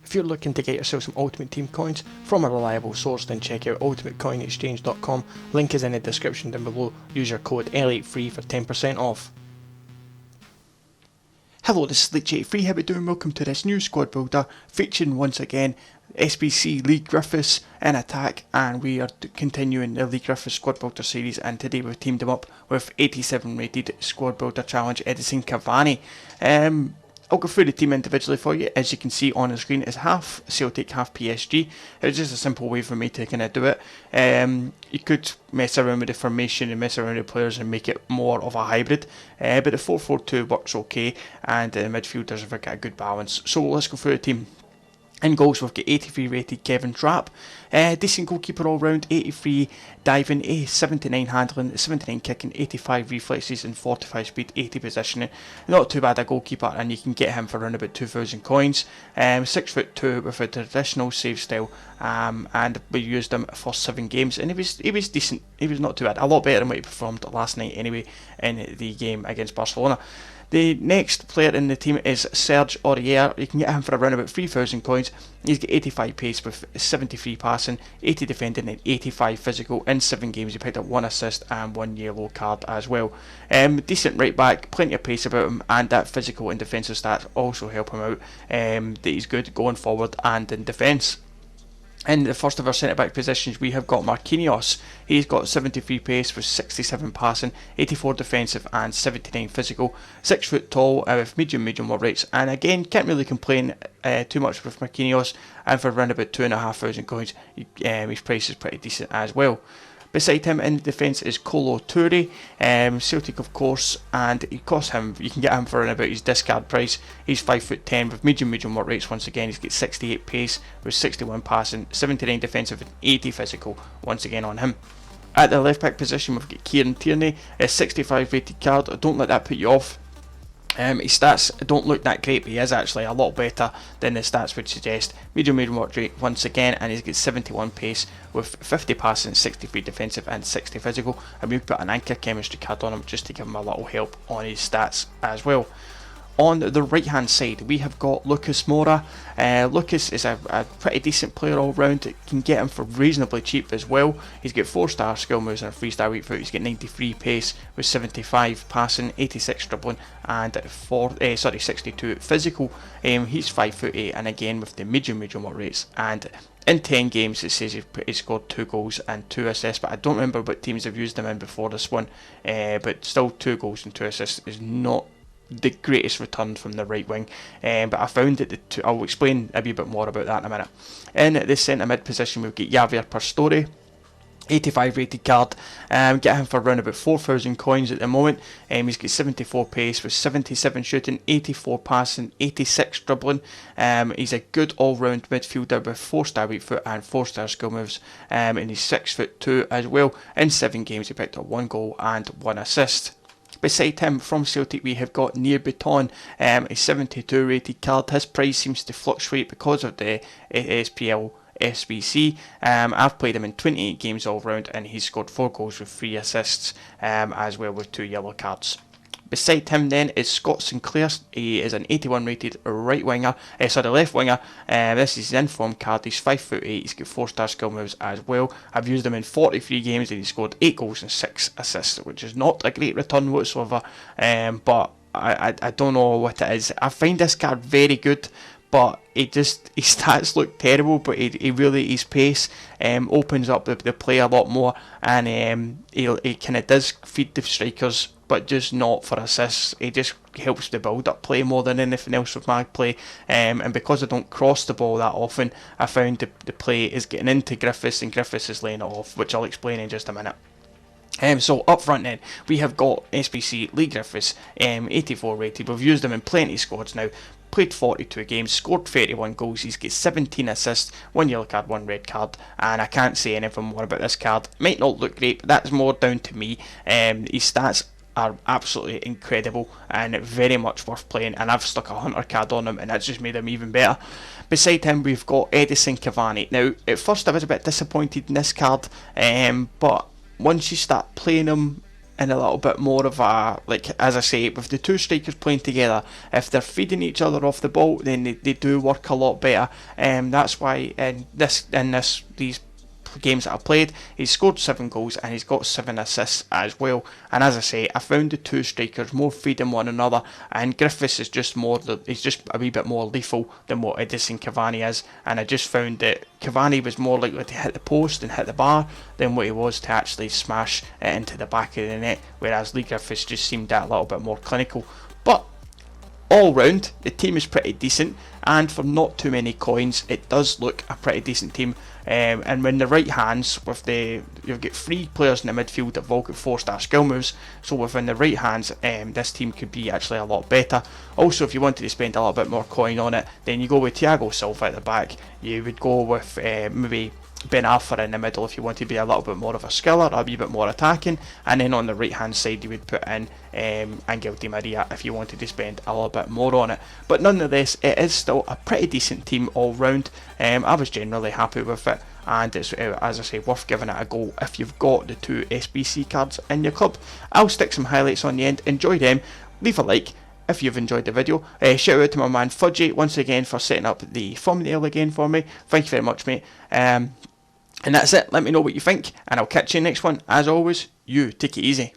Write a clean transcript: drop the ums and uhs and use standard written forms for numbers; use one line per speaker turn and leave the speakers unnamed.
If you're looking to get yourself some Ultimate Team coins from a reliable source, then check out ultimatecoinexchange.com. Link is in the description down below. Use your code L83 for 10% off. Hello, this is Leigh83. How we doing? Welcome to this new squad builder featuring once again Sbc Leigh Griffiths in attack, and we are continuing the Leigh Griffiths squad builder series, and today we've teamed him up with 87 rated squad builder challenge Edinson Cavani. I'll go through the team individually for you. As you can see on the screen, it's half Celtic, half PSG. It's just a simple way for me to kind of do it. You could mess around with the formation and mess around with the players and make it more of a hybrid. But the 4-4-2 works okay, and the midfielders have got a good balance. So let's go through the team. In goals, we've got 83 rated Kevin Trapp, decent goalkeeper all round, 83 diving, 79 handling, 79 kicking, 85 reflexes and 45 speed, 80 positioning. Not too bad a goalkeeper, and you can get him for around about 2,000 coins. 6'2" with a traditional save style, and we used him for 7 games, and he was decent. He was not too bad, a lot better than what he performed last night anyway in the game against Barcelona. The next player in the team is Serge Aurier. You can get him for around about 3,000 coins. He's got 85 pace with 73 passing, 80 defending and 85 physical. In 7 games he picked up 1 assist and 1 yellow card as well. Decent right back, plenty of pace about him, and that physical and defensive stats also help him out. That he's good going forward and in defence. In the first of our centre-back positions, we have got Marquinhos. He's got 73 pace with 67 passing, 84 defensive and 79 physical. 6 foot tall with medium work rates, and again, can't really complain too much with Marquinhos, and for around about 2,500 coins, his price is pretty decent as well. Beside him in defence is Kolo Toure, Celtic of course, and he costs him, you can get him for around about his discard price. He's 5'10" with medium work rates. Once again, he's got 68 pace with 61 passing, 79 defensive and 80 physical once again on him. At the left back position, we've got Kieran Tierney, a 65 rated card. Don't let that put you off. His stats don't look that great, but he is actually a lot better than the stats would suggest. Medium work rate once again, and he's got 71 pace with 50 passing, 63 defensive and 60 physical, and we've put an anchor chemistry card on him just to give him a little help on his stats as well. On the right hand side, we have got Lucas Moura. Lucas is a pretty decent player all round. Can get him for reasonably cheap as well. He's got 4-star skill moves and a 3-star weak foot. He's got 93 pace with 75 passing, 86 dribbling and 62 physical. He's 5'8", and again with the medium work rates, and in 10 games it says he scored 2 goals and 2 assists, but I don't remember what teams have used him in before this one. But still, 2 goals and 2 assists is not the greatest return from the right wing, but I found that I'll explain a wee bit more about that in a minute. In the centre mid position, we've got Javier Pastore, 85 rated card. Get him for around about 4,000 coins at the moment. He's got 74 pace with 77 shooting, 84 passing, 86 dribbling. He's a good all-round midfielder with 4-star weak foot and 4-star skill moves, and he's 6'2" as well. In 7 games he picked up 1 goal and 1 assist. Beside him from Celtic, we have got Near Beton, a 72 rated card. His price seems to fluctuate because of the SPL SBC. I've played him in 28 games all round, and he's scored 4 goals with 3 assists, as well with 2 yellow cards. Beside him then is Scott Sinclair. He is an 81 rated left winger. This is his inform card. He's 5'8". He's got 4-star skill moves as well. I've used him in 43 games and he scored 8 goals and 6 assists, which is not a great return whatsoever. But I don't know what it is. I find this card very good, but his stats look terrible, but his pace opens up the play a lot more, and he kind of does feed the strikers, but just not for assists. He just helps the build-up play more than anything else with my play, and because I don't cross the ball that often, I found the play is getting into Griffiths, and Griffiths is laying it off, which I'll explain in just a minute. So up front then, we have got Sbc Leigh Griffiths, 84 rated. We've used him in plenty of squads now. Played 42 games, scored 31 goals, he's got 17 assists, 1 yellow card, 1 red card, and I can't say anything more about this card. Might not look great, but that's more down to me. His stats are absolutely incredible and very much worth playing, and I've stuck a hunter card on him, and that's just made him even better. Beside him, we've got Edinson Cavani. Now, at first I was a bit disappointed in this card, but once you start playing him, in a little bit more of a, like, as I say, with the two strikers playing together, if they're feeding each other off the ball, then they do work a lot better. That's why in these games that I've played, he's scored 7 goals and he's got 7 assists as well. And as I say, I found the two strikers more feeding one another, and Griffiths is just he's just a wee bit more lethal than what Edinson Cavani is. And I just found that Cavani was more likely to hit the post and hit the bar than what he was to actually smash it into the back of the net, whereas Leigh Griffiths just seemed that a little bit more clinical. But all round, the team is pretty decent, and for not too many coins, it does look a pretty decent team. And when the right hands, you've got 3 players in the midfield that have all got 4-star skill moves, so within the right hands, this team could be actually a lot better. Also, if you wanted to spend a little bit more coin on it, then you go with Thiago Silva at the back. You would go with maybe Ben Arthur in the middle if you want to be a little bit more of a skiller, a wee bit more attacking, and then on the right hand side you would put in Angel Di Maria if you wanted to spend a little bit more on it. But nonetheless, it is still a pretty decent team all round. I was generally happy with it, and it's, as I say, worth giving it a go if you've got the 2 SBC cards in your club. I'll stick some highlights on the end. Enjoy them, leave a like if you've enjoyed the video. Shout out to my man Fudgy once again for setting up the thumbnail again for me. Thank you very much, mate. And that's it. Let me know what you think, and I'll catch you next one. As always, you take it easy.